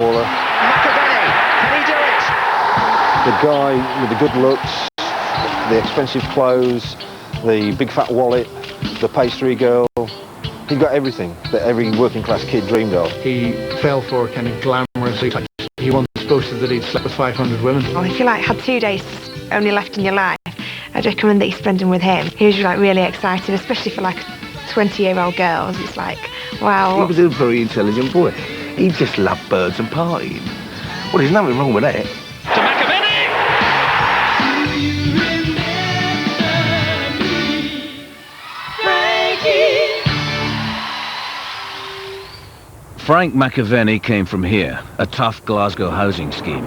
McAvennie, can he do it? The guy with the good looks, the expensive clothes, the big fat wallet, the pastry girl. He got everything that every working class kid dreamed of. He fell for a kind of glamorous touch. He once boasted that he'd slept with 500 women. Well, if you had 2 days only left in your life, I'd recommend that you spend them with him. He was really excited, especially for 20-year-old girls. It's wow. He was a very intelligent boy. He just loved birds and partying. Well, there's nothing wrong with that. To McAvennie! Frank McAvennie came from here, a tough Glasgow housing scheme.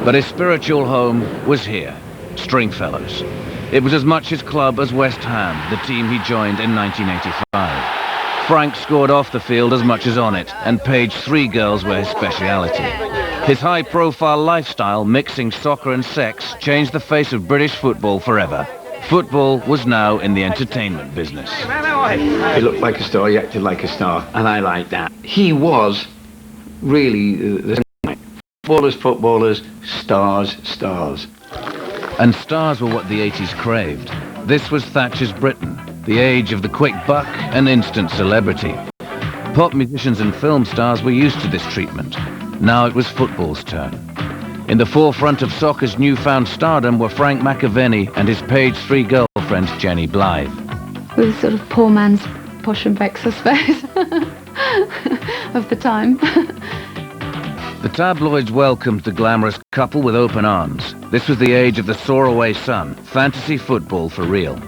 But his spiritual home was here, Stringfellows. It was as much his club as West Ham, the team he joined in 1985. Frank scored off the field as much as on it, and page 3 girls were his speciality. His high-profile lifestyle, mixing soccer and sex, changed the face of British football forever. Football was now in the entertainment business. He looked like a star, he acted like a star, and I like that. He was really the footballers, stars. And stars were what the 80s craved. This was Thatcher's Britain, the age of the quick buck and instant celebrity. Pop musicians and film stars were used to this treatment. Now it was football's turn. In the forefront of soccer's newfound stardom were Frank McAvennie and his page 3 girlfriend, Jenny Blythe. We were sort of poor man's Posh and Becks, I suppose, of the time. The tabloids welcomed the glamorous couple with open arms. This was the age of the soar-away sun, fantasy football for real.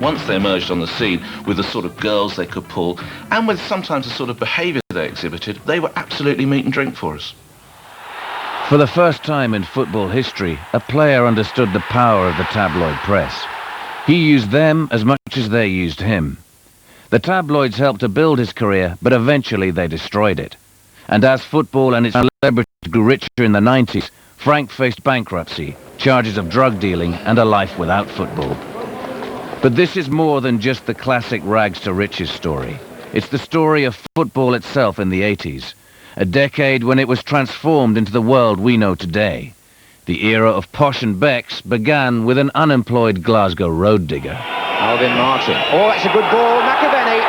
Once they emerged on the scene with the sort of girls they could pull, and with sometimes the sort of behaviour they exhibited, they were absolutely meat and drink for us. For the first time in football history, a player understood the power of the tabloid press. He used them as much as they used him. The tabloids helped to build his career, but eventually they destroyed it. And as football and its celebrity grew richer in the 90s, Frank faced bankruptcy, charges of drug dealing, and a life without football. But this is more than just the classic rags to riches story. It's the story of football itself in the 80s, a decade when it was transformed into the world we know today. The era of Posh and Becks began with an unemployed Glasgow road digger. Alvin Martin. Oh, that's a good ball. McAvennie.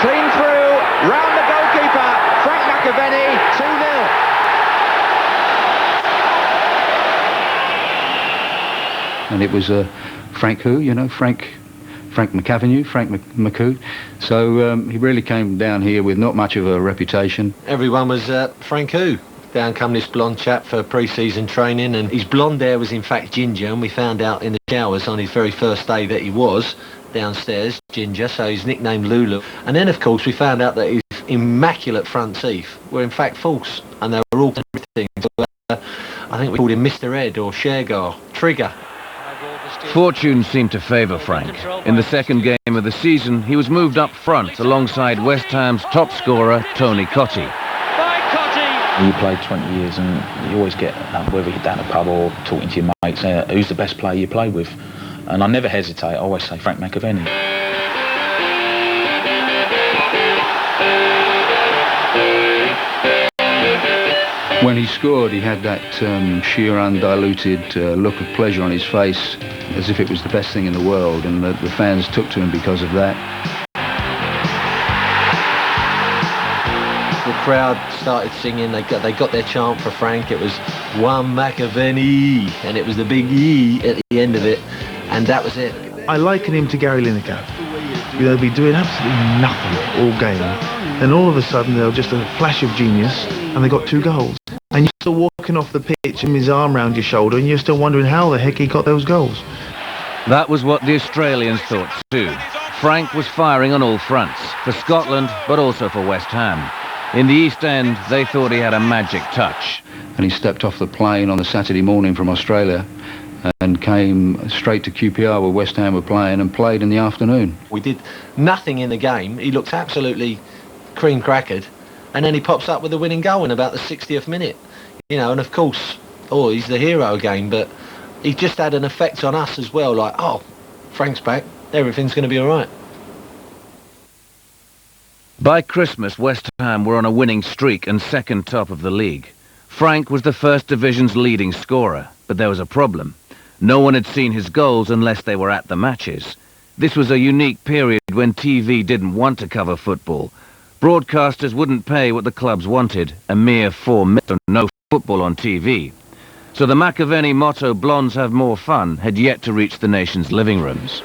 Clean through. Round the goalkeeper. Frank McAvennie. 2-0. And it was Frank who, Frank McAvennie, Frank McCoo. So he really came down here with not much of a reputation. Everyone was Frank who. Down come this blonde chap for pre-season training, and his blonde hair was in fact ginger, and we found out in the showers on his very first day that he was downstairs ginger, so he's nicknamed Lulu. And then of course we found out that his immaculate front teeth were in fact false, and they were all everything. So, I think we called him Mr. Ed or Shergar, Trigger. Fortune seemed to favour Frank. In the second game of the season, he was moved up front alongside West Ham's top scorer, Tony Cottee. You played 20 years and you always get, whether you're down a pub or talking to your mates, who's the best player you played with? And I never hesitate, I always say Frank McAvennie. When he scored, he had that sheer undiluted look of pleasure on his face, as if it was the best thing in the world, and the fans took to him because of that. The crowd started singing, they got their chant for Frank. It was one McAvennie, and it was the big E at the end of it, and that was it. I liken him to Gary Lineker. They'll be doing absolutely nothing all game, and all of a sudden they'll just a flash of genius, and they got 2 goals. And you're still walking off the pitch with his arm round your shoulder, and you're still wondering how the heck he got those goals. That was what the Australians thought too. Frank was firing on all fronts, for Scotland, but also for West Ham. In the East End, they thought he had a magic touch. And he stepped off the plane on the Saturday morning from Australia and came straight to QPR where West Ham were playing and played in the afternoon. We did nothing in the game. He looked absolutely cream-crackered. And then he pops up with the winning goal in about the 60th minute. And of course, he's the hero again, but he just had an effect on us as well, like, oh, Frank's back, everything's going to be all right. By Christmas, West Ham were on a winning streak and second top of the league. Frank was the First Division's leading scorer, but there was a problem. No one had seen his goals unless they were at the matches. This was a unique period when TV didn't want to cover football. Broadcasters wouldn't pay what the clubs wanted, a mere 4 minutes, no football on TV. So the McAvennie motto, "Blondes have more fun," had yet to reach the nation's living rooms.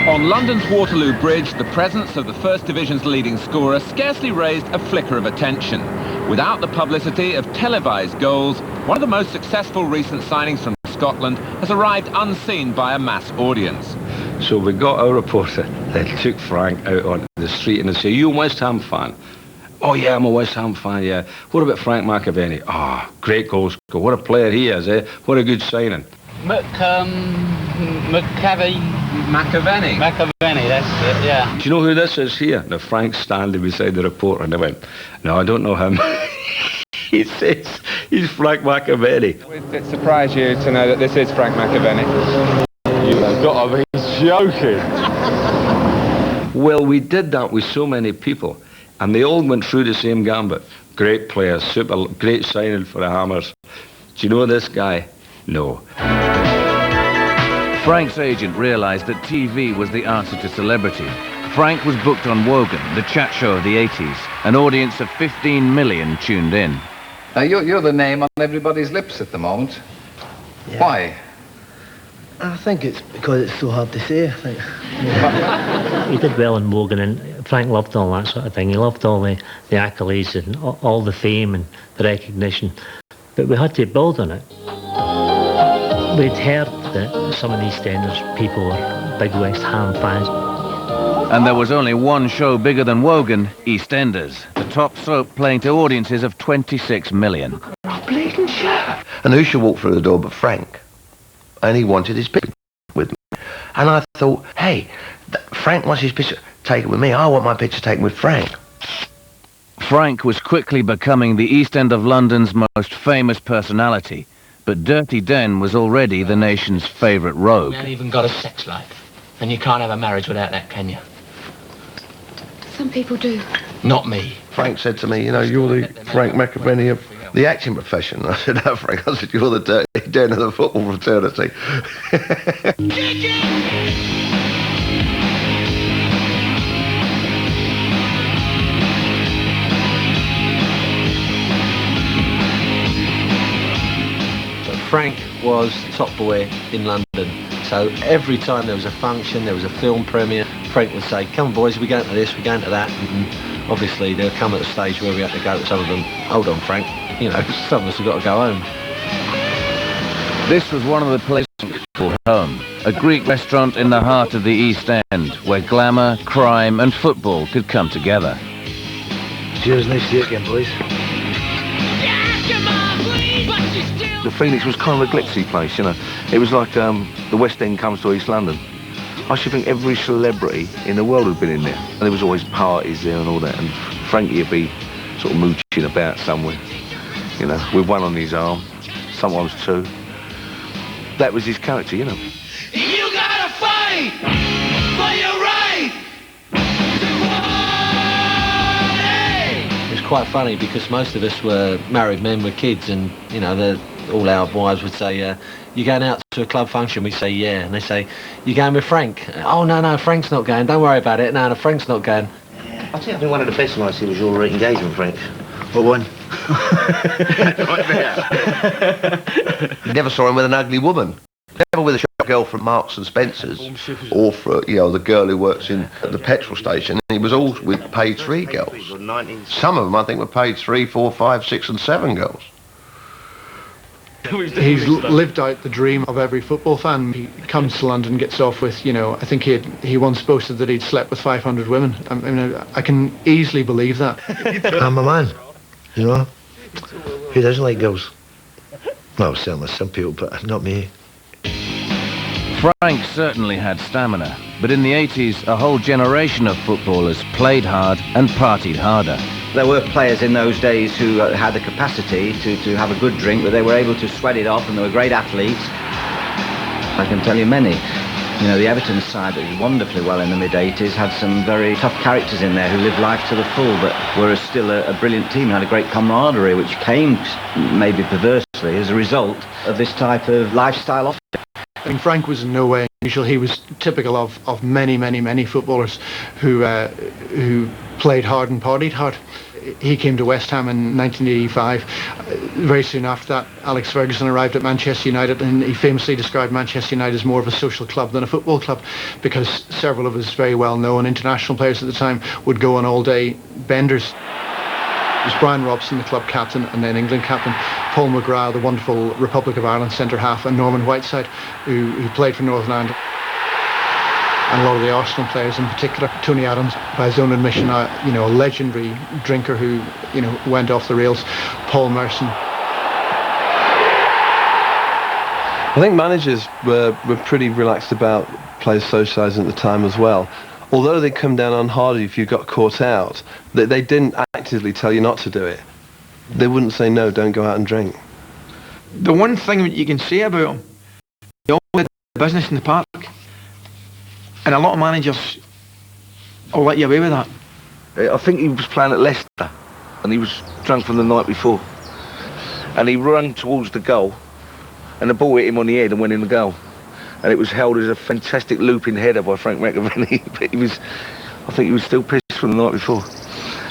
On London's Waterloo Bridge, the presence of the First Division's leading scorer scarcely raised a flicker of attention. Without the publicity of televised goals, one of the most successful recent signings from Scotland has arrived unseen by a mass audience. So we got our reporter, then took Frank out onto the street and they say, "You a West Ham fan?" "Oh yeah, I'm a West Ham fan, yeah." "What about Frank McAvennie?" "Ah, great goal scorer. What a player he is, eh? What a good signing." McAvennie. McAvennie, that's it, yeah. "Do you know who this is here?" Now Frank's standing beside the reporter and I went, "No, I don't know him." He says, "He's Frank McAvennie." Would it surprise you to know that this is Frank McAvennie? You've got to be joking. Well, we did that with so many people and they all went through the same gambit. Great player, super, great signing for the Hammers. "Do you know this guy?" "No." Frank's agent realised that TV was the answer to celebrity. Frank was booked on Wogan, the chat show of the 80s. An audience of 15 million tuned in. You're the name on everybody's lips at the moment. Yeah. Why? I think it's because it's so hard to say, I think. He did well in Wogan, and Frank loved all that sort of thing. He loved all the accolades and all the fame and the recognition. But we had to build on it. We'd heard that some of these EastEnders people were big West Ham fans. And there was only one show bigger than Wogan, EastEnders, the top soap playing to audiences of 26 million. Bleeding shit. And who should walk through the door but Frank? And he wanted his picture with me. And I thought, hey, Frank wants his picture taken with me. I want my picture taken with Frank. Frank was quickly becoming the East End of London's most famous personality, but Dirty Den was already the nation's favourite rogue. You haven't even got a sex life, and you can't have a marriage without that, can you? Some people do. Not me. Frank said to me, you know, you're the Frank McAvennie of the acting profession. I said, no, Frank. I said, you're the Dirty Den of the football fraternity. Frank was top boy in London, so every time there was a function, there was a film premiere, Frank would say, come on boys, we're going to this, we're going to that, and obviously there would come at a stage where we had to go to some of them, hold on Frank, you know, some of us have got to go home. This was one of the places called home, a Greek restaurant in the heart of the East End, where glamour, crime and football could come together. Cheers, nice to see you again, boys. The Phoenix was kind of a glitzy place, you know. It was like the West End comes to East London. I should think every celebrity in the world had been in there. And there was always parties there and all that. And Frankie would be sort of mooching about somewhere, you know, with one on his arm, sometimes two. That was his character, you know. You gotta fight for your right to party! It was quite funny because most of us were married men with kids, and, you know, all our wives would say, you going out to a club function? We'd say, yeah. And they say, you going with Frank? Oh, no, Frank's not going. Don't worry about it. No, Frank's not going. I think one of the best nights was your engagement, Frank. What one? Right there. You never saw him with an ugly woman. Never with a shop girl from Marks and Spencer's, or for, you know, the girl who works in at the petrol station. He was all with page 3 girls. Some of them, I think, were page 3, 4, 5, 6 and 7 girls. He's lived out the dream of every football fan. He comes to London, gets off with, you know, I think he once boasted that he'd slept with 500 women. I mean, I can easily believe that. I'm a man, you know. Who doesn't like girls? Well, certainly some people, but not me. Frank certainly had stamina, but in the 80s, a whole generation of footballers played hard and partied harder. There were players in those days who had the capacity to have a good drink, but they were able to sweat it off, and they were great athletes. I can tell you many. You know, the Everton side that did wonderfully well in the mid-80s had some very tough characters in there who lived life to the full, but were still a brilliant team, had a great camaraderie, which came, maybe perversely, as a result of this type of lifestyle off. I mean, Frank was in no way unusual. He was typical of many footballers who played hard and partied hard. He came to West Ham in 1985. Very soon after that, Alex Ferguson arrived at Manchester United, and he famously described Manchester United as more of a social club than a football club, because several of his very well-known international players at the time would go on all-day benders. It was Brian Robson, the club captain, and then England captain, Paul McGrath, the wonderful Republic of Ireland centre-half, and Norman Whiteside, who played for Northern Ireland. And a lot of the Arsenal players in particular. Tony Adams, by his own admission, a legendary drinker who, went off the rails. Paul Merson. I think managers were pretty relaxed about players socialising at the time as well. Although they come down on hard if you got caught out, they didn't actively tell you not to do it. They wouldn't say, no, don't go out and drink. The one thing that you can say about him, he always did business in the park. And a lot of managers will let you away with that. I think he was playing at Leicester and he was drunk from the night before. And he ran towards the goal and the ball hit him on the head and went in the goal. And it was held as a fantastic looping header by Frank McAvennie. But I think he was still pissed from the night before.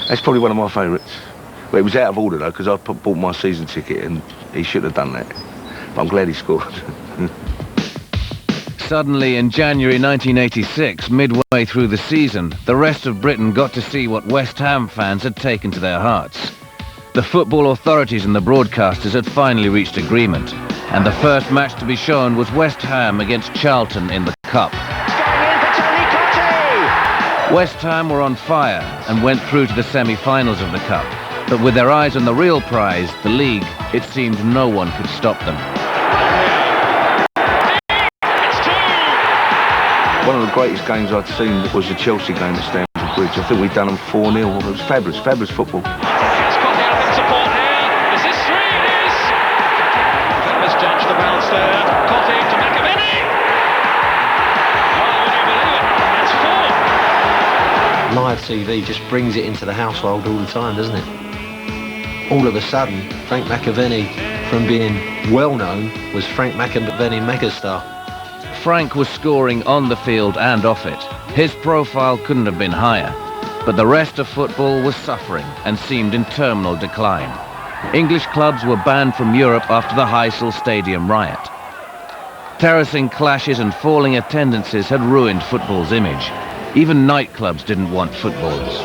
That's probably one of my favourites. But it was out of order though, because I bought my season ticket and he should have done that. But I'm glad he scored. Suddenly, in January 1986, midway through the season, the rest of Britain got to see what West Ham fans had taken to their hearts. The football authorities and the broadcasters had finally reached agreement, and the first match to be shown was West Ham against Charlton in the Cup. West Ham were on fire and went through to the semi-finals of the Cup, but with their eyes on the real prize, the league, it seemed no one could stop them. One of the greatest games I'd seen was the Chelsea game at Stamford Bridge. I think we'd done them 4-0. It was fabulous football. It's got the open support here. Is this three? It is. That was judged the bounce there. Cotting to McAvennie. Oh, would you believe it? That's four. Live TV just brings it into the household all the time, doesn't it? All of a sudden, Frank McAvennie, from being well-known, was Frank McAvennie megastar. Frank was scoring on the field and off it. His profile couldn't have been higher, but the rest of football was suffering and seemed in terminal decline. English clubs were banned from Europe after the Heysel Stadium riot. Terracing clashes and falling attendances had ruined football's image. Even nightclubs didn't want footballers.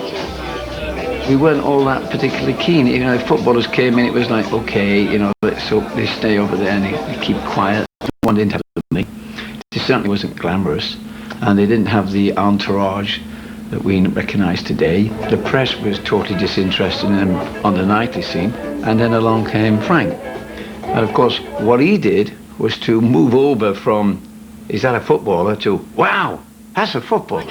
We weren't all that particularly keen. If footballers came in, it was like, okay, let's hope they stay over there and they keep quiet. One didn't have money. It certainly wasn't glamorous, and they didn't have the entourage that we recognise today. The press was totally disinterested in them on the nightly scene, and then along came Frank. And of course, what he did was to move over from, is that a footballer, to, wow, that's a footballer.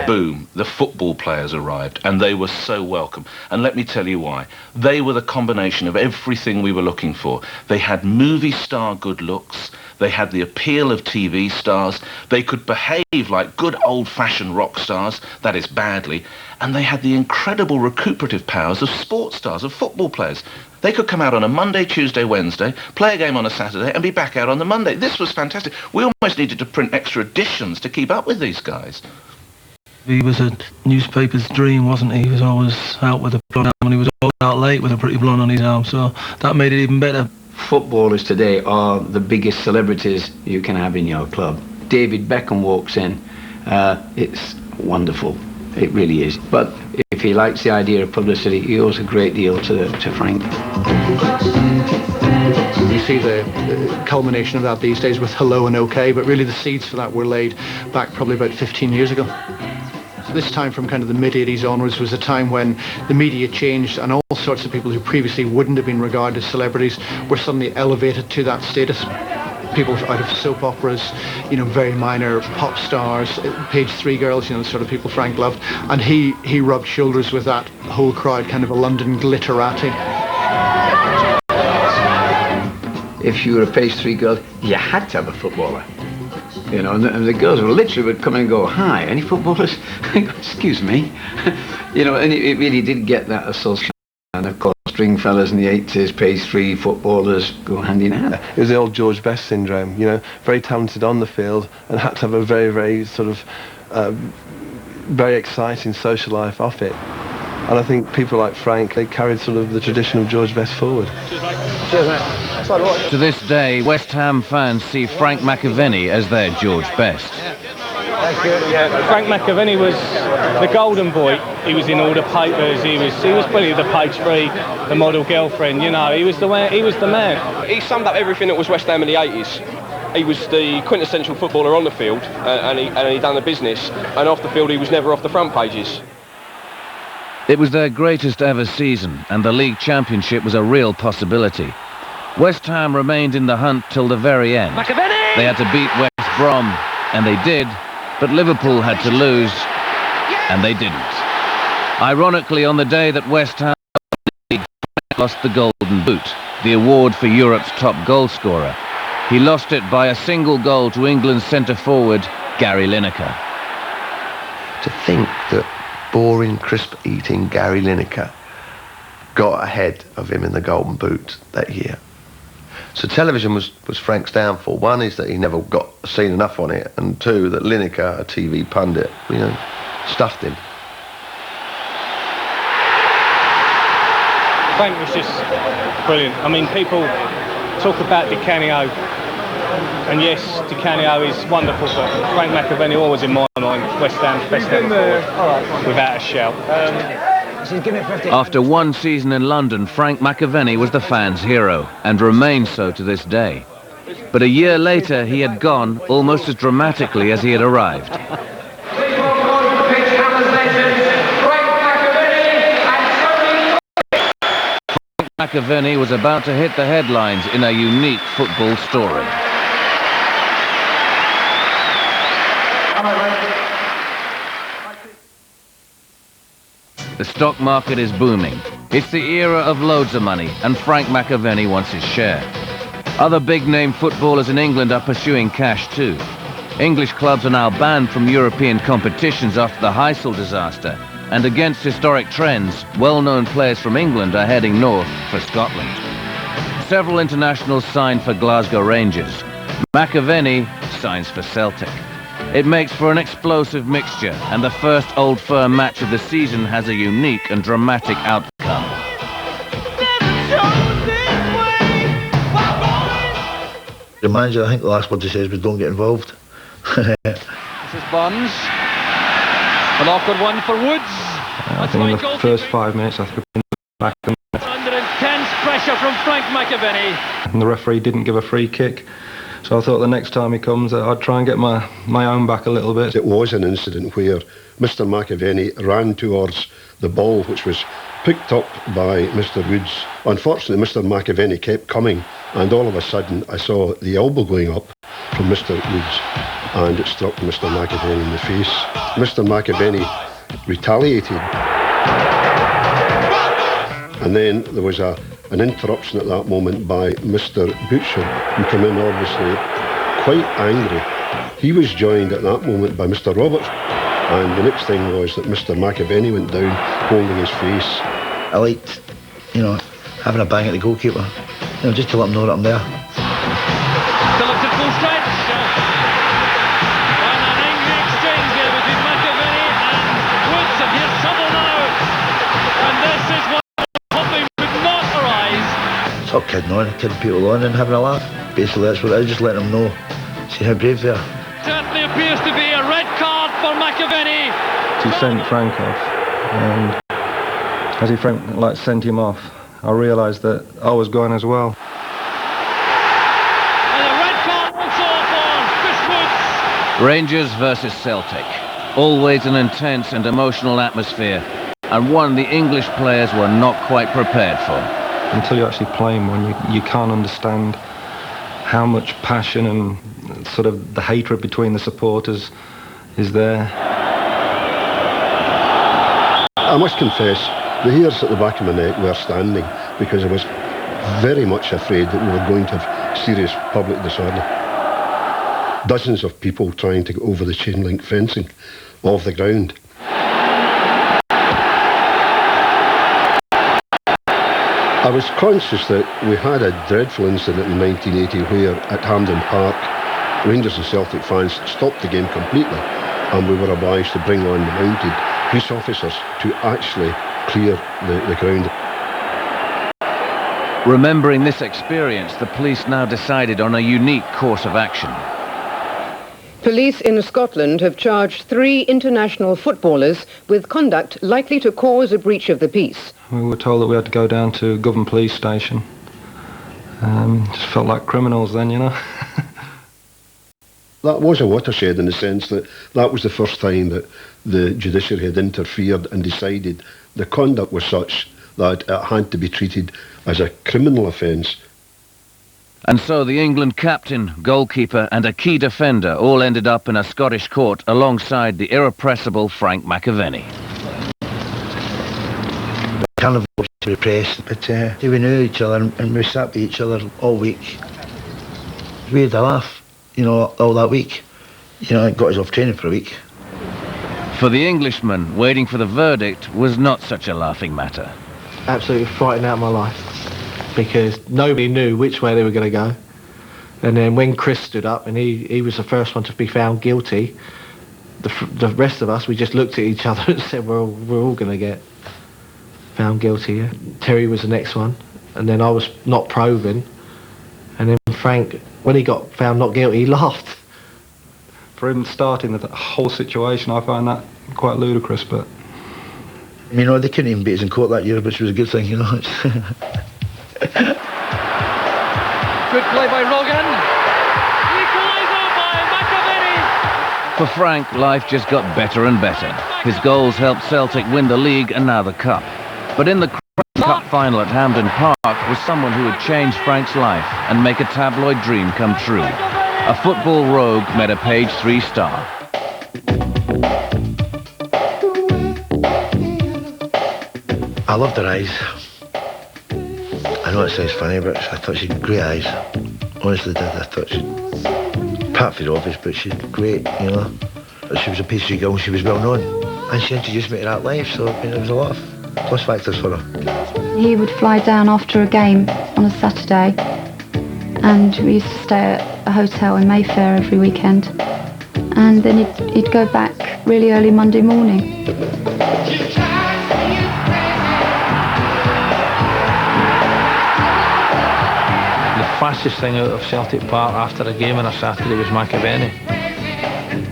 Boom, the football players arrived, and they were so welcome. And let me tell you why. They were the combination of everything we were looking for. They had movie star good looks, they had the appeal of TV stars, they could behave like good old-fashioned rock stars, that is badly, and they had the incredible recuperative powers of sports stars, of football players. They could come out on a Monday, Tuesday, Wednesday, play a game on a Saturday, and be back out on the Monday. This was fantastic. We almost needed to print extra editions to keep up with these guys. He was a newspaper's dream, wasn't he? He was always out with a blonde arm, and he was always out late with a pretty blonde on his arm, so that made it even better. Footballers today are the biggest celebrities you can have in your club. David Beckham walks in, it's wonderful. It really is. But if he likes the idea of publicity, he owes a great deal to Frank. You see the culmination of that these days with Hello and OK, but really the seeds for that were laid back probably about 15 years ago. So this time from kind of the mid-80s onwards was a time when the media changed and all sorts of people who previously wouldn't have been regarded as celebrities were suddenly elevated to that status. People out of soap operas, very minor pop stars, Page 3 girls, the sort of people Frank loved. And he rubbed shoulders with that whole crowd, kind of a London glitterati. If you were a pastry girl, you had to have a footballer. You know, and the girls would come in and go, "Hi, any footballers?" Excuse me. You know, and it really did get that association. And of course, Stringfellas in the 80s, pastry footballers go hand in hand. It was the old George Best syndrome, you know, very talented on the field and had to have a very, very sort of very exciting social life off it. And I think people like Frank, they carried sort of the tradition of George Best forward. Cheers, mate. To this day, West Ham fans see Frank McAvennie as their George Best. Frank McAvennie was the golden boy. He was in all the papers. He was probably the page 3, the model girlfriend. You know, he was the man. He summed up everything that was West Ham in the 80s. He was the quintessential footballer on the field, and he done the business. And off the field, he was never off the front pages. It was their greatest ever season, and the league championship was a real possibility. West Ham remained in the hunt till the very end. McAvennie! They had to beat West Brom, and they did, but Liverpool had to lose, and they didn't. Ironically, on the day that West Ham lost the Golden Boot, the award for Europe's top goal scorer, he lost it by a single goal to England's centre-forward, Gary Lineker. To think that boring, crisp-eating Gary Lineker got ahead of him in the Golden Boot that year. So television was Frank's downfall. One is that he never got seen enough on it, and two, that Lineker, a TV pundit, you know, stuffed him. Frank was just brilliant. I mean, people talk about Di Canio, and yes, Di Canio is wonderful, but Frank McAvennie always in my mind, West Ham's best ever forward, without a shout. After one season in London, Frank McAvennie was the fans' hero, and remains so to this day. But a year later, he had gone almost as dramatically as he had arrived. Frank McAvennie was about to hit the headlines in a unique football story. The stock market is booming. It's the era of loads of money, and Frank McAvennie wants his share. Other big-name footballers in England are pursuing cash too. English clubs are now banned from European competitions after the Heysel disaster, and against historic trends, well-known players from England are heading north for Scotland. Several internationals signed for Glasgow Rangers. McAvennie signs for Celtic. It makes for an explosive mixture, and the first Old Firm match of the season has a unique and dramatic outcome. The manager, I think the last word he says was, "Don't get involved." This is Bonds. An awkward one for Woods. I think in the first 5 minutes I threw back, Under intense pressure from Frank McAvennie. and the referee didn't give a free kick. So I thought the next time he comes I'd try and get my own back a little bit. It was an incident where Mr. McAvennie ran towards the ball, which was picked up by Mr. Woods. Unfortunately, Mr. McAvennie kept coming, and all of a sudden I saw the elbow going up from Mr. Woods, and it struck Mr. McAvennie in the face. Mr. McAvennie retaliated, and then there was an interruption at that moment by Mr. Butcher, who came in obviously quite angry. He was joined at that moment by Mr. Roberts, and the next thing was that Mr. McAvennie went down holding his face. I liked, you know, having a bang at the goalkeeper, you know, just to let him know that I'm there. Phillips at full stretch. And an angry exchange there between McAvennie and Woods, and here's trouble now. And this is what hoping would not arise. Stop kidding on, kidding people on and having a laugh. Basically that's what I was, just letting them know, see how brave they are. Certainly appears to be a red card for McAvennie. He sent Frank off, and as he sent him off, I realised that I was gone as well. And a red card also for Chris Woods. Rangers versus Celtic. Always an intense and emotional atmosphere, and one the English players were not quite prepared for. Until you actually play him, when you can't understand how much passion and sort of the hatred between the supporters is there. I must confess, the hairs at the back of my neck were standing because I was very much afraid that we were going to have serious public disorder. Dozens of people trying to get over the chain link fencing of the ground. I was conscious that we had a dreadful incident in 1980 where at Hampden Park Rangers and Celtic fans stopped the game completely, and we were obliged to bring on the mounted police officers to actually clear the ground. Remembering this experience, the police now decided on a unique course of action. Police in Scotland have charged 3 international footballers with conduct likely to cause a breach of the peace. We were told that we had to go down to Govan Police Station. Just felt like criminals then, you know. That was a watershed in the sense that that was the first time that the judiciary had interfered and decided the conduct was such that it had to be treated as a criminal offence. And so the England captain, goalkeeper and a key defender all ended up in a Scottish court alongside the irrepressible Frank McAvennie. Kind of repressed, but we knew each other and we sat with each other all week. We had a laugh, you know, all that week. You know, it got us off training for a week. For the Englishman, waiting for the verdict was not such a laughing matter. Absolutely frightened out of my life, because nobody knew which way they were going to go. And then when Chris stood up and he was the first one to be found guilty, the rest of us, we just looked at each other and said, we're all going to get found guilty. Yeah? Terry was the next one, and then I was not proven, and then Frank, when he got found not guilty, he laughed. For him starting the whole situation, I find that quite ludicrous, but... You know, they couldn't even beat us in court that year, which was a good thing, you know. Good play by Rogan. Equaliser by McAvennie. For Frank, life just got better and better. His goals helped Celtic win the league and now the cup. But in the Cup final at Hampden Park was someone who would change Frank's life and make a tabloid dream come true. A football rogue met a page 3 star. I loved her eyes. I know it sounds funny, but I thought she had great eyes. Honestly did. I thought she, apart from the obvious, but she had great, you know. She was a pastry girl and she was well known. And she introduced me to that life, so I mean, there was a lot of plus factors for her. He would fly down after a game on a Saturday, and we used to stay at a hotel in Mayfair every weekend. And then he'd go back really early Monday morning. The fastest thing out of Celtic Park after a game on a Saturday was McAvennie.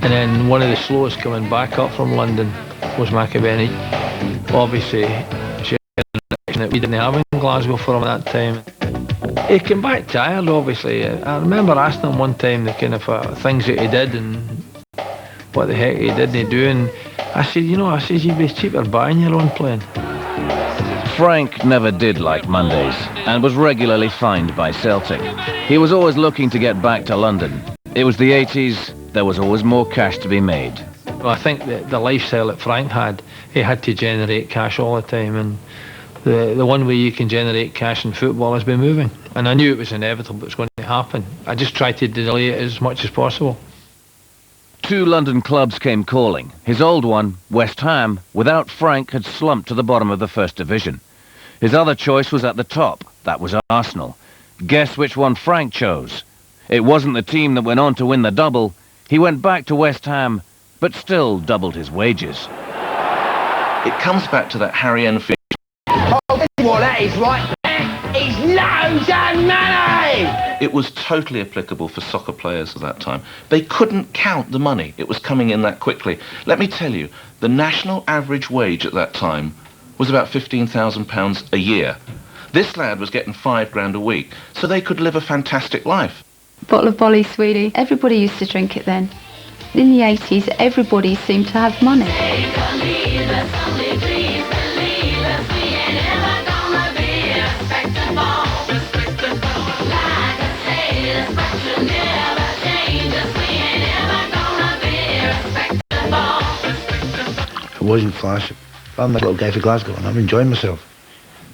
And then one of the slowest coming back up from London was McAvennie. Obviously, she had an action that we didn't have in Glasgow for him at that time. He came back tired, obviously. I remember asking him one time the kind of things that he did and what the heck he didn't do. And I said, you know, you'd be cheaper buying your own plane. Frank never did like Mondays and was regularly fined by Celtic. He was always looking to get back to London. It was the 80s, there was always more cash to be made. Well, I think that the lifestyle that Frank had, he had to generate cash all the time, and the one way you can generate cash in football is by moving. And I knew it was inevitable, it was going to happen. I just tried to delay it as much as possible. 2 London clubs came calling. His old one, West Ham, without Frank, had slumped to the bottom of the First Division. His other choice was at the top. That was Arsenal. Guess which one Frank chose? It wasn't the team that went on to win the double. He went back to West Ham, but still doubled his wages. It comes back to that Harry Enfield. Oh, well, that is right. It's loads of money! It was totally applicable for soccer players at that time. They couldn't count the money. It was coming in that quickly. Let me tell you, the national average wage at that time was about £15,000 a year. This lad was getting £5 a week, so they could live a fantastic life. Bottle of Bolly, sweetie. Everybody used to drink it then. In the 80s, everybody seemed to have money. It wasn't flashy. I'm a little guy from Glasgow and I'm enjoying myself.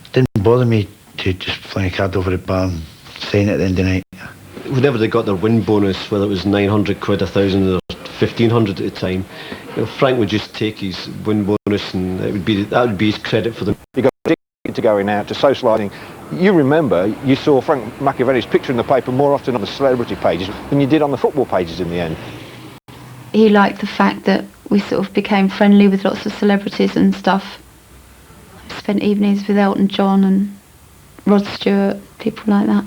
It didn't bother me to just fling a card over the bar and sign it at the end of the night. Whenever they got their win bonus, whether it was 900 quid, 1,000 or 1,500 at the time, Frank would just take his win bonus, and that would be his credit for them. You got addicted to going out, to socialising. You remember, you saw Frank McAvennie's picture in the paper more often on the celebrity pages than you did on the football pages in the end. He liked the fact that we sort of became friendly with lots of celebrities and stuff. Spent evenings with Elton John and Rod Stewart, people like that.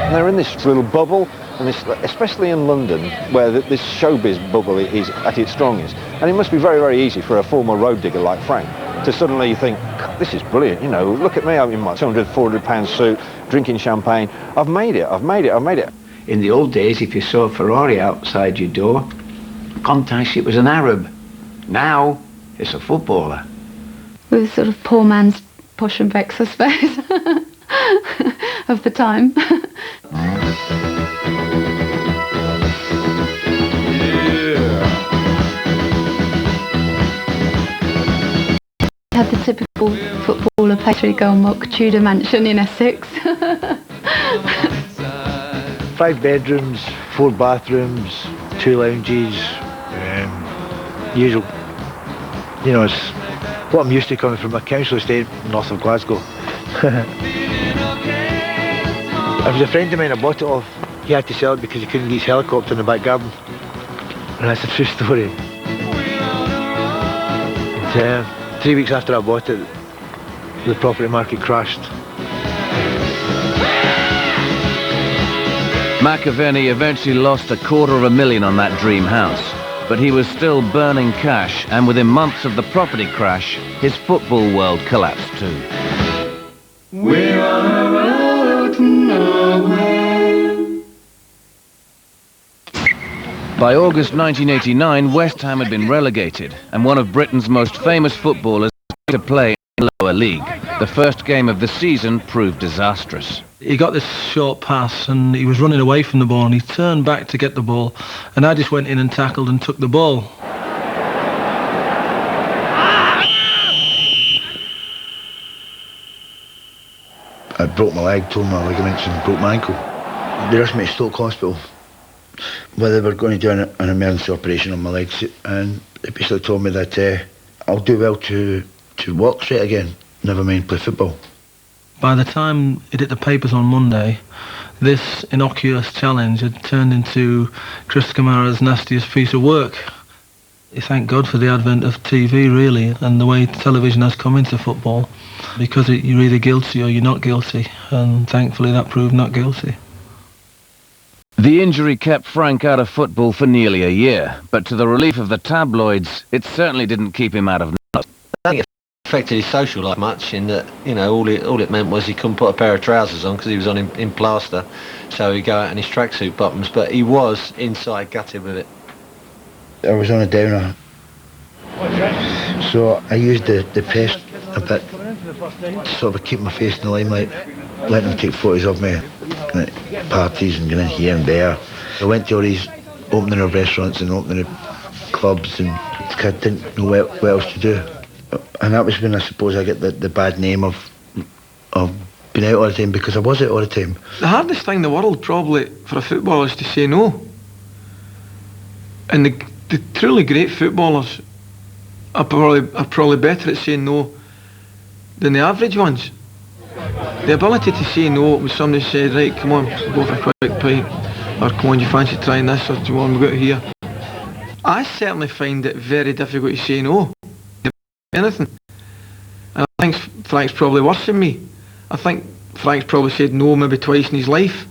And they're in this little bubble, and especially in London, where this showbiz bubble is at its strongest. And it must be very, very easy for a former road digger like Frank to suddenly think, this is brilliant, you know, look at me, I'm in my 200, 400 pound suit, drinking champagne. I've made it, I've made it, I've made it. In the old days, if you saw a Ferrari outside your door, contact it was an Arab. Now, it's a footballer. We were sort of poor man's Posh and Becks, I suppose, of the time. Had the typical footballer pay-3 mock Tudor mansion in Essex. 5 bedrooms, 4 bathrooms, 2 lounges, usual. You know, it's what I'm used to coming from a council estate north of Glasgow. It was a friend of mine I bought it off. He had to sell it because he couldn't get his helicopter in the back garden. And that's a true story. And, 3 weeks after I bought it, the property market crashed. McAvennie eventually lost $250,000 on that dream house, but he was still burning cash, and within months of the property crash, his football world collapsed too. We're on a road to nowhere. By August 1989, West Ham had been relegated, and one of Britain's most famous footballers to play in the lower league. The first game of the season proved disastrous. He got this short pass and he was running away from the ball, and he turned back to get the ball, and I just went in and tackled and took the ball. I broke my leg, tore my ligaments and broke my ankle. They rushed me to Stoke Hospital where they were going to do an emergency operation on my legs, and they basically told me that I'll do well to walk straight again, never mind play football. By the time it hit the papers on Monday, this innocuous challenge had turned into Chris Kamara's nastiest piece of work. You thank God for the advent of TV, really, and the way television has come into football, because you're either guilty or you're not guilty, and thankfully that proved not guilty. The injury kept Frank out of football for nearly a year, but to the relief of the tabloids, it certainly didn't keep him out of nuts. I think it affected his social life much, in that, you know, all it meant was he couldn't put a pair of trousers on because he was on in plaster, so he'd go out in his tracksuit bottoms, but he was inside gutted with it. I was on a downer, so I used the press a bit to sort of keep my face in the limelight, letting them take photos of me at parties and going in here and there. I went to all these opening of restaurants and opening of clubs, and I didn't know what else to do. And that was when I suppose I get the bad name of being out all the time, because I was out all the time. The hardest thing in the world probably for a footballer is to say no. And the truly great footballers are probably better at saying no than the average ones. The ability to say no when somebody said, right, come on, we'll go for a quick pint, or come on, do you fancy trying this, or do you want to go here? I certainly find it very difficult to say no to anything. And I think Frank's probably worse than me. I think Frank's probably said no maybe twice in his life.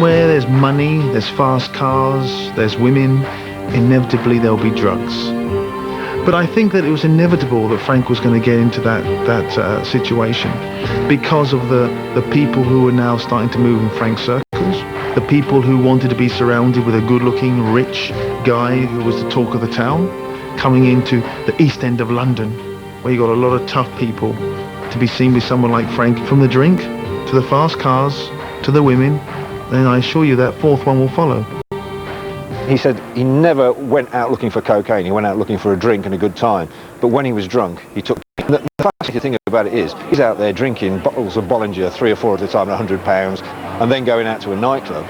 Where there's money, there's fast cars, there's women, inevitably there'll be drugs. But I think that it was inevitable that Frank was going to get into that situation because of the people who were now starting to move in Frank's circles, the people who wanted to be surrounded with a good-looking, rich guy who was the talk of the town, coming into the East End of London, where you got a lot of tough people to be seen with someone like Frank. From the drink, to the fast cars, to the women, then I assure you that fourth one will follow. He said he never went out looking for cocaine, he went out looking for a drink and a good time. But when he was drunk, he took... The fascinating thing about it is, he's out there drinking bottles of Bollinger, 3 or 4 at a time, £100, and then going out to a nightclub,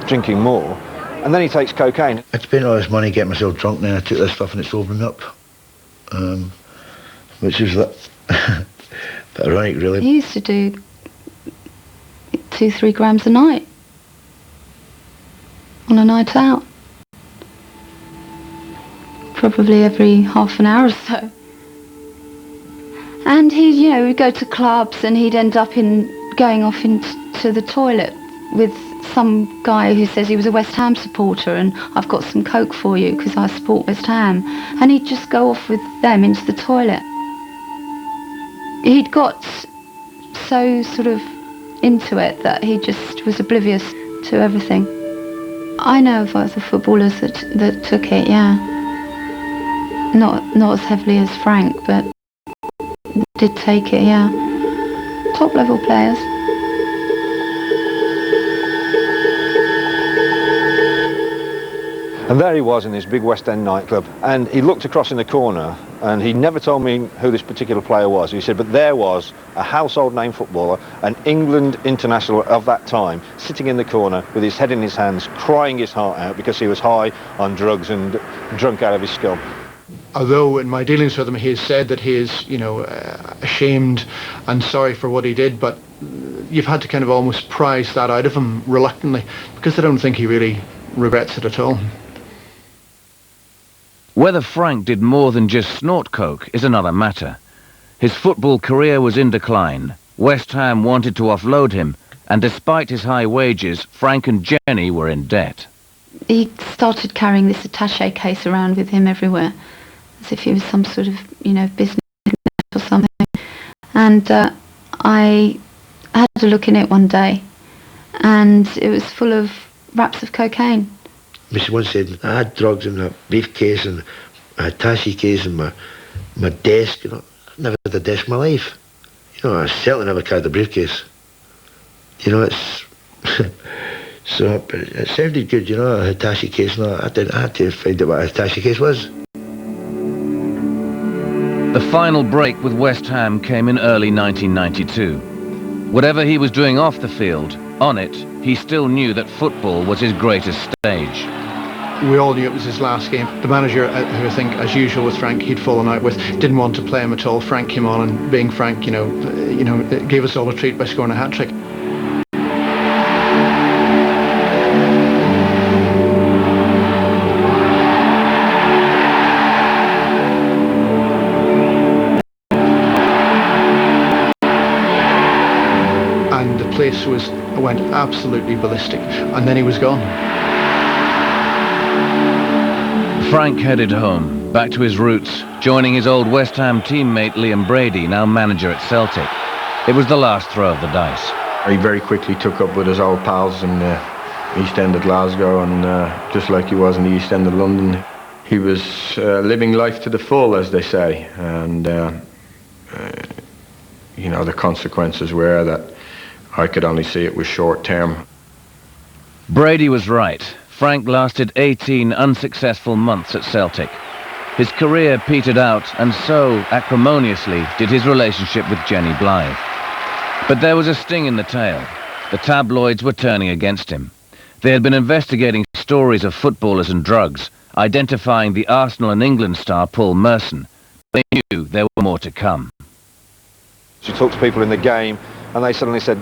drinking more, and then he takes cocaine. I'd spent all this money getting myself drunk, and I took this stuff and it sobered me up. Which is a bit ironic, really. He used to do 2-3 grams a night on a night out. Probably every half an hour or so. And he'd, you know, we'd go to clubs and he'd end up going off into the toilet with some guy who says he was a West Ham supporter and I've got some coke for you because I support West Ham. And he'd just go off with them into the toilet. He'd got so sort of into it that he just was oblivious to everything. I know of other footballers that took it, yeah. Not as heavily as Frank, but did take it, yeah. Top level players. And there he was in this big West End nightclub, and he looked across in the corner, and he never told me who this particular player was. He said, but there was a household name footballer, an England international of that time, sitting in the corner with his head in his hands, crying his heart out because he was high on drugs and drunk out of his skull. Although in my dealings with him he has said that he is, you know, ashamed and sorry for what he did, but you've had to kind of almost prize that out of him reluctantly, because I don't think he really regrets it at all. Whether Frank did more than just snort coke is another matter. His football career was in decline. West Ham wanted to offload him, and despite his high wages, Frank and Jenny were in debt. He started carrying this attaché case around with him everywhere, as if he was some sort of, you know, business or something. And I had to look in it one day, and it was full of wraps of cocaine. Mr. once said, I had drugs in a briefcase and a attaché case in my desk. You know, I've never had a desk in my life. You know, I certainly never carried a briefcase. You know, it's... So, but it sounded good, you know, a attaché case. No, I had to find out what a attaché case was. The final break with West Ham came in early 1992. Whatever he was doing off the field, on it, he still knew that football was his greatest stage. We all knew it was his last game. The manager, who I think, as usual with Frank, he'd fallen out with, didn't want to play him at all. Frank came on, and being Frank, you know, gave us all a treat by scoring a hat-trick. And the place went absolutely ballistic, and then he was gone. Frank headed home, back to his roots, joining his old West Ham teammate Liam Brady, now manager at Celtic. It was the last throw of the dice. He very quickly took up with his old pals in the East End of Glasgow, and just like he was in the East End of London, he was living life to the full, as they say. And, you know, the consequences were that I could only see it was short term. Brady was right. Frank lasted 18 unsuccessful months at Celtic. His career petered out, and so acrimoniously did his relationship with Jenny Blythe. But there was a sting in the tail. The tabloids were turning against him. They had been investigating stories of footballers and drugs, identifying the Arsenal and England star Paul Merson. They knew there were more to come. She talked to people in the game, and they suddenly said,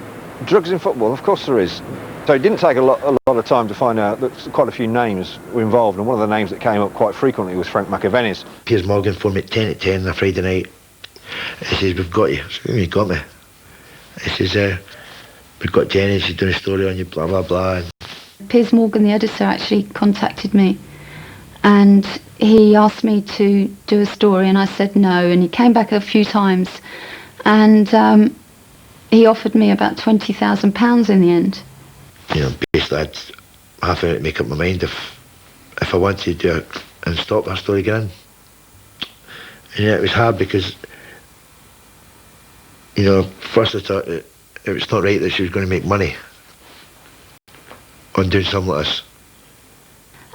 drugs in football? Of course there is. So it didn't take a lot of time to find out that quite a few names were involved, and one of the names that came up quite frequently was Frank McAvennie's. Piers Morgan phoned me at 10 at 10 on a Friday night. He says, we've got you. I said, you got me? He says, we've got Jenny, she's doing a story on you, blah, blah, blah. Piers Morgan, the editor, actually contacted me, and he asked me to do a story, and I said no, and he came back a few times, and he offered me about £20,000 in the end. You know, basically I'd half an hour to make up my mind if I wanted to do it and stop that story again. And yeah, it was hard because You know, first I thought it was not right that she was going to make money on doing something like this.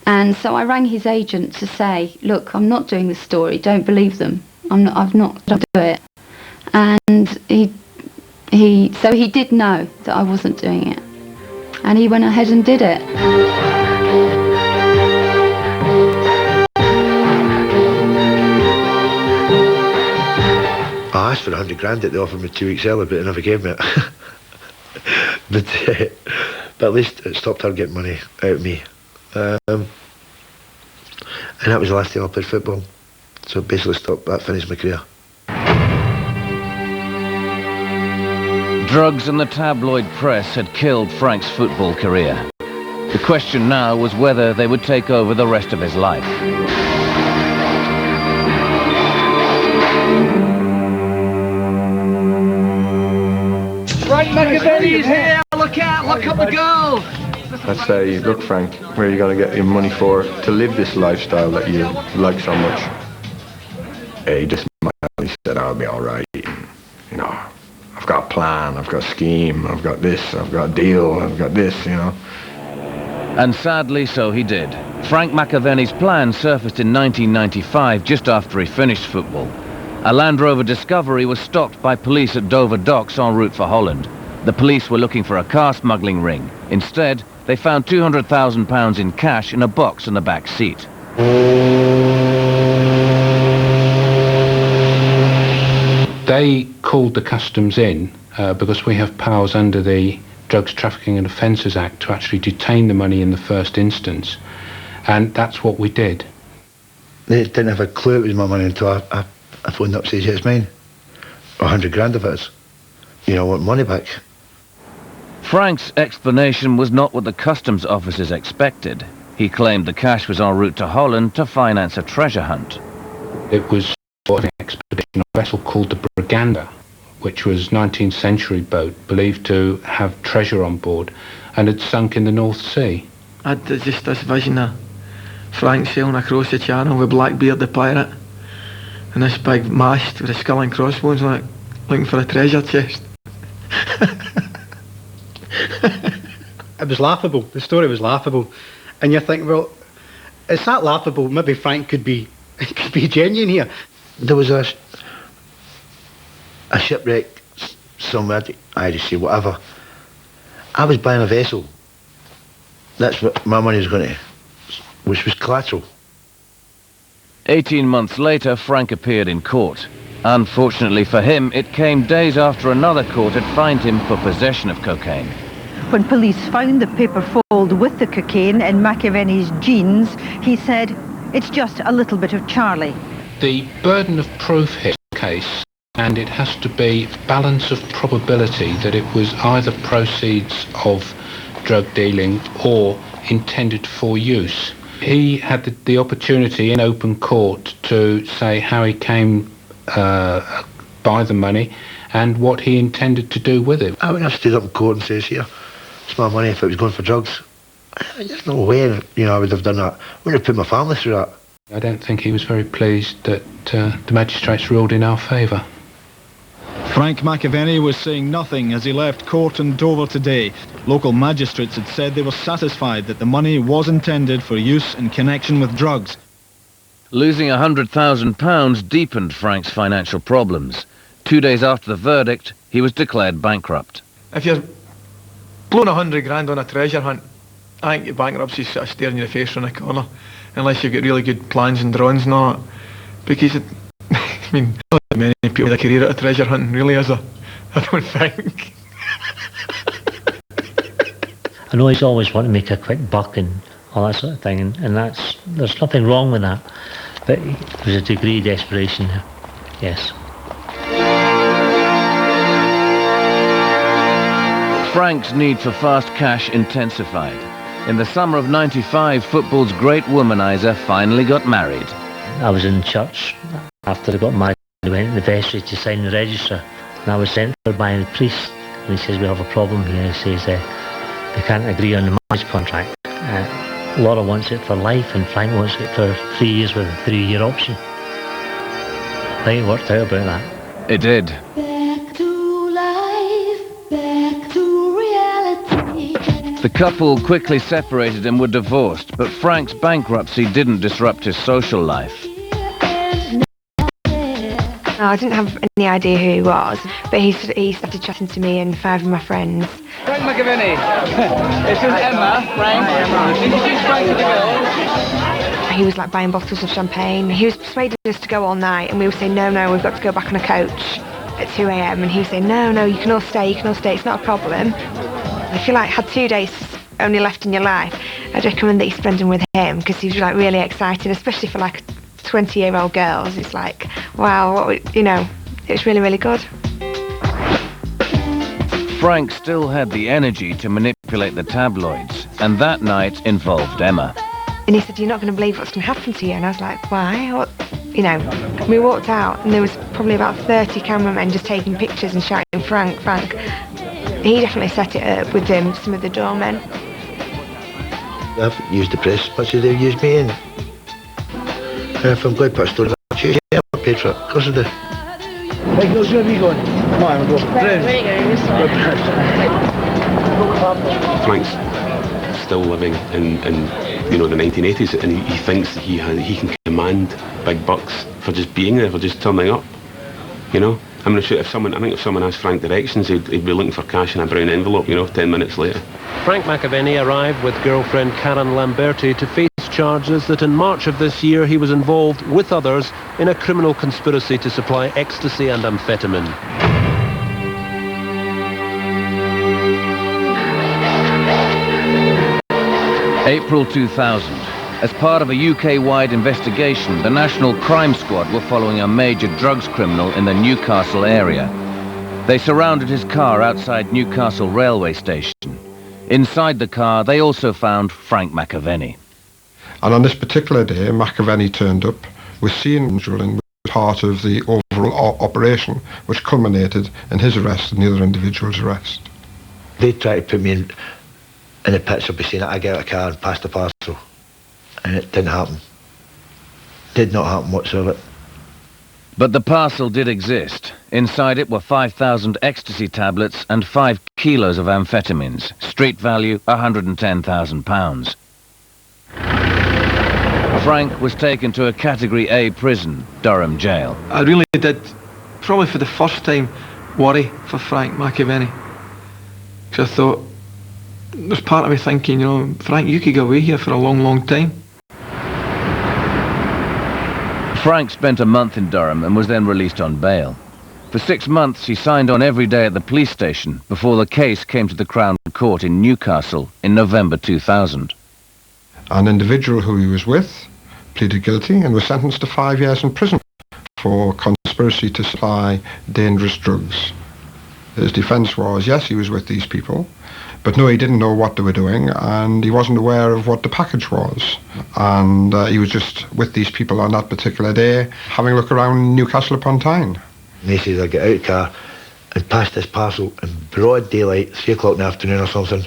And so I rang his agent to say, look, I'm not doing this story, don't believe them. I've not done it. And he did know that I wasn't doing it. And he went ahead and did it. I asked for 100 grand that they offered me 2 weeks earlier, but they never gave me it. but at least it stopped her getting money out of me. And that was the last time I played football. So it basically that finished my career. Drugs and the tabloid press had killed Frank's football career. The question now was whether they would take over the rest of his life. Frank McAvennie's here! Look out! Look up the goal! I'd say, look, Frank, where are you going to get your money for to live this lifestyle that you like so much? He just smiled. He said, I'll be all right. You know, I've got a plan, I've got a scheme, I've got this, I've got a deal, I've got this, you know. And sadly, so he did. Frank McAvennie's plan surfaced in 1995, just after he finished football. A Land Rover Discovery was stopped by police at Dover Docks en route for Holland. The police were looking for a car smuggling ring. Instead, they found £200,000 in cash in a box in the back seat. They called the customs in because we have powers under the Drugs Trafficking and Offences Act to actually detain the money in the first instance. And that's what we did. They didn't have a clue it was my money until I phoned up and said, yeah, it's mine. 100 grand of it is. You know, I want money back. Frank's explanation was not what the customs officers expected. He claimed the cash was en route to Holland to finance a treasure hunt. It was an expedition on a vessel called the Briganda, which was a 19th century boat believed to have treasure on board and had sunk in the North Sea. I had just this vision of Frank sailing across the channel with Blackbeard the pirate and this big mast with a skull and crossbones on it, looking for a treasure chest. It was laughable. The story was laughable. And you think, well, it's that laughable, maybe Frank could be genuine here. There was a shipwreck somewhere, Irish Sea, whatever. I was buying a vessel. That's what my money was going to, which was collateral. 18 months later, Frank appeared in court. Unfortunately for him, it came days after another court had fined him for possession of cocaine. When police found the paper fold with the cocaine in McAvennie's jeans, he said, it's just a little bit of Charlie. The burden of proof hit the case, and it has to be balance of probability that it was either proceeds of drug dealing or intended for use. He had the opportunity in open court to say how he came by the money and what he intended to do with it. When I stood up in court and says, here, it's my money if it was going for drugs. There's no way, you know, I would have done that. I wouldn't have put my family through that. I don't think he was very pleased that the magistrates ruled in our favour. Frank McAvennie was saying nothing as he left court in Dover today. Local magistrates had said they were satisfied that the money was intended for use in connection with drugs. Losing £100,000 deepened Frank's financial problems. 2 days after the verdict, he was declared bankrupt. If you're blowing 100 grand on a treasure hunt, I think your bankruptcy's sort of staring you in the face from the corner, unless you've got really good plans and drawings and all that. Because it, I mean, not many people with a career at a treasure hunting, really, is there? I don't think. I know he's always wanted to make a quick buck and all that sort of thing, and there's nothing wrong with that. But there's a degree of desperation there, yes. Frank's need for fast cash intensified. In the summer of '95, football's great womanizer finally got married. I was in church after I got married. I went to the vestry to sign the register, and I was sent for by the priest, and he says, we have a problem here. He says, they can't agree on the marriage contract. Laura wants it for life, and Frank wants it for 3 years with a 3-year option. I think it worked out about that. It did. Back to The couple quickly separated and were divorced, but Frank's bankruptcy didn't disrupt his social life. No, I didn't have any idea who he was, but he started chatting to me and 5 of my friends. Frank McAvennie. This is Emma. Frank. Introduce Frank to the girls. He was like buying bottles of champagne. He was persuading us to go all night, and we would say, no, we've got to go back on a coach at 2 a.m. And he would say, no, you can all stay, it's not a problem. If you had 2 days only left in your life, I'd recommend that you spend them with him, because he was really excited, especially for 20-year-old girls. It's like, wow, it was really, really good. Frank still had the energy to manipulate the tabloids, and that night involved Emma. And he said, you're not going to believe what's going to happen to you. And I was like, why? We walked out, and there was probably about 30 cameramen just taking pictures and shouting, Frank, Frank. He definitely set it up with some of the doormen. I've used the press as much as they've used me, and if I'm going to put a story, I'll choose it. I'm paid for it. Of course I do. Hey, girls, where are you going? Come on, we'll go. Frank's still living in the 1980s, and he thinks that he can command big bucks for just being there, for just turning up. I'm not sure if someone asked Frank directions, he'd be looking for cash in a brown envelope, 10 minutes later. Frank McAvennie arrived with girlfriend Karen Lamberti to face charges that in March of this year he was involved with others in a criminal conspiracy to supply ecstasy and amphetamine. April 2000. As part of a UK-wide investigation, the National Crime Squad were following a major drugs criminal in the Newcastle area. They surrounded his car outside Newcastle railway station. Inside the car, they also found Frank McAvennie. And on this particular day, McAvennie turned up, was seen drilling as part of the overall operation, which culminated in his arrest and the other individual's arrest. They tried to put me in the pits of saying that I get out of the car and pass the parcel. And it didn't happen. Did not happen whatsoever. But the parcel did exist. Inside it were 5,000 ecstasy tablets and 5 kilos of amphetamines. Street value, £110,000. Frank was taken to a Category A prison, Durham Jail. I really did, probably for the first time, worry for Frank McAvennie. Because I thought, there's part of me thinking, Frank, you could go away here for a long, long time. Frank spent a month in Durham and was then released on bail. For 6 months he signed on every day at the police station before the case came to the Crown Court in Newcastle in November 2000. An individual who he was with pleaded guilty and was sentenced to 5 years in prison for conspiracy to supply dangerous drugs. His defence was, yes, he was with these people, but no, he didn't know what they were doing, and he wasn't aware of what the package was. And he was just with these people on that particular day, having a look around Newcastle upon Tyne. And he says, I get out of the car and pass this parcel in broad daylight, 3 o'clock in the afternoon or something.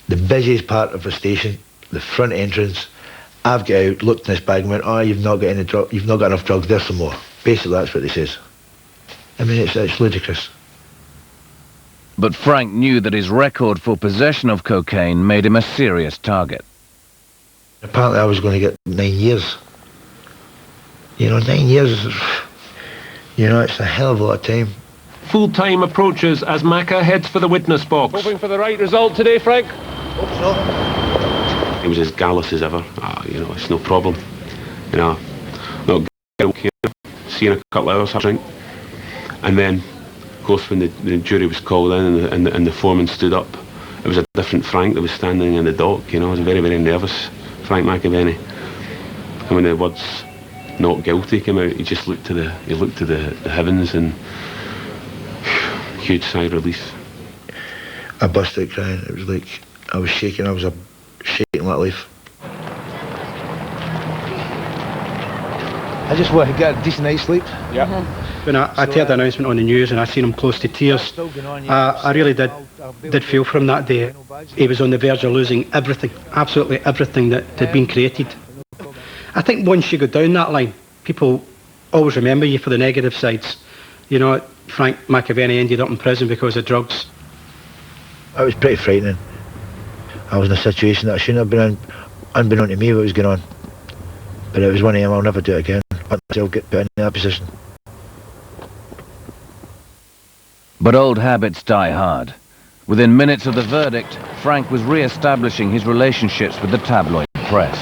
The busiest part of the station, the front entrance. I've got out, looked in this bag and went, oh, you've not got enough drugs, there's some more. Basically, that's what he says. I mean, it's ludicrous. But Frank knew that his record for possession of cocaine made him a serious target. Apparently I was going to get 9 years. 9 years, it's a hell of a lot of time. Full time approaches as Macca heads for the witness box. Hoping for the right result today, Frank? Hope so. He was as gallus as ever. It's no problem. Not seeing a couple of hours, I think. And then, of course, when the jury was called in and the foreman stood up, it was a different Frank that was standing in the dock. I was very, very nervous, Frank McAvennie. And when the words "not guilty" came out, he just looked to the heavens and huge sigh of relief. I busted out crying. It was like I was shaking. I was shaking like life. I just want to get a decent night's sleep. Yeah. When I heard the announcement on the news and I seen him close to tears, I really did feel for him that day. He was on the verge of losing everything, absolutely everything that had been created. I think once you go down that line, people always remember you for the negative sides. Frank McAvennie ended up in prison because of drugs. It was pretty frightening. I was in a situation that I shouldn't have been in, unbeknown to me what was going on. But it was one of them, I'll never do it again until I get put in that position. But old habits die hard. Within minutes of the verdict, Frank was re-establishing his relationships with the tabloid press.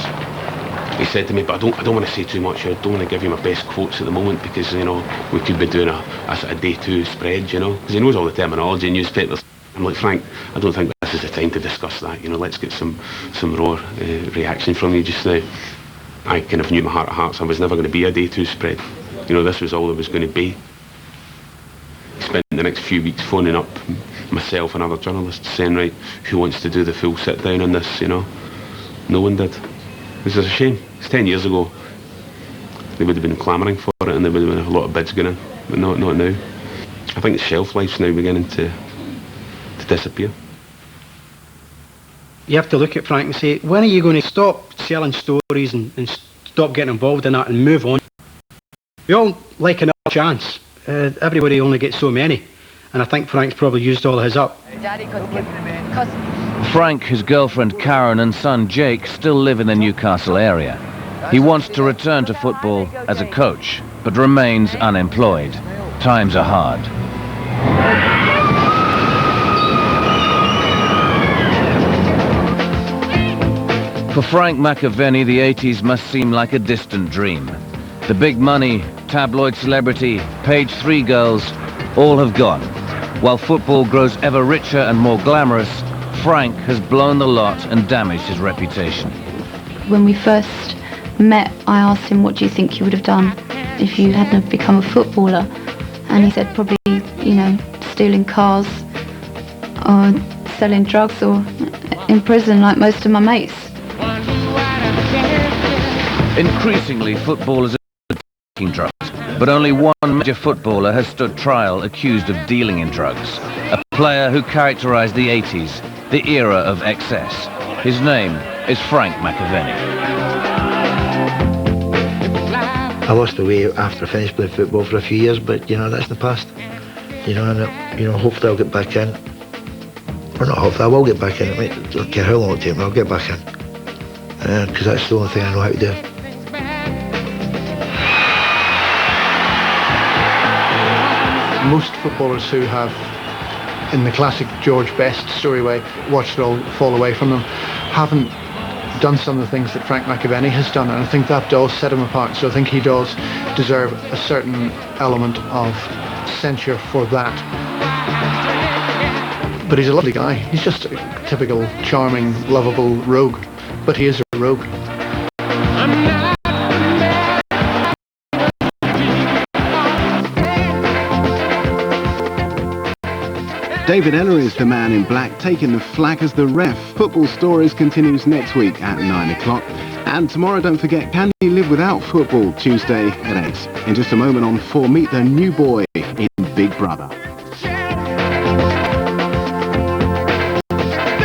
He said to me, but I don't want to say too much. I don't want to give you my best quotes at the moment because, you know, we could be doing a sort of day two spread, you know, because he knows all the terminology in newspapers. I'm like, Frank, I don't think this is the time to discuss that. You know, let's get some raw reaction from you just now. I kind of knew in my heart of hearts I was never going to be a day two spread. You know, this was all there was going to be. Spent the next few weeks phoning up myself and other journalists saying, right, who wants to do the full sit down on this, you know? No one did. Which is a shame. It's 10 years ago. They would have been clamouring for it and there would have been a lot of bids going in, but not now. I think the shelf life's now beginning to disappear. You have to look at Frank and say, when are you going to stop selling stories and stop getting involved in that and move on? We all like another chance. Everybody only gets so many. And I think Frank's probably used all his up. Frank, his girlfriend Karen and son Jake still live in the Newcastle area. He wants to return to football as a coach, but remains unemployed. Times are hard. For Frank McAvennie, the 80s must seem like a distant dream. The big money, tabloid celebrity, page 3 girls, all have gone. While football grows ever richer and more glamorous, Frank has blown the lot and damaged his reputation. When we first met, I asked him, what do you think you would have done if you hadn't become a footballer? And he said probably, you know, stealing cars or selling drugs or in prison like most of my mates. Increasingly, footballers are taking drugs, but only one major footballer has stood trial accused of dealing in drugs. A player who characterized the 80s, the era of excess. His name is Frank McAvennie. I lost the way after I finished playing football for a few years, but you know, that's in the past. You know, and you know, hopefully I'll get back in. Or not hopefully, I will get back in. I don't care how long it takes, but I'll get back in. Because that's the only thing I know how to do. Most footballers who have, in the classic George Best story way, watched it all fall away from them, haven't done some of the things that Frank McAvennie has done, and I think that does set him apart. So I think he does deserve a certain element of censure for that. But he's a lovely guy. He's just a typical charming, lovable rogue, but he is a rogue. David Ella is the man in black, taking the flak as the ref. Football Stories continues next week at 9 o'clock. And tomorrow, don't forget, Can You Live Without Football, Tuesday at 8. In just a moment on 4, meet the new boy in Big Brother.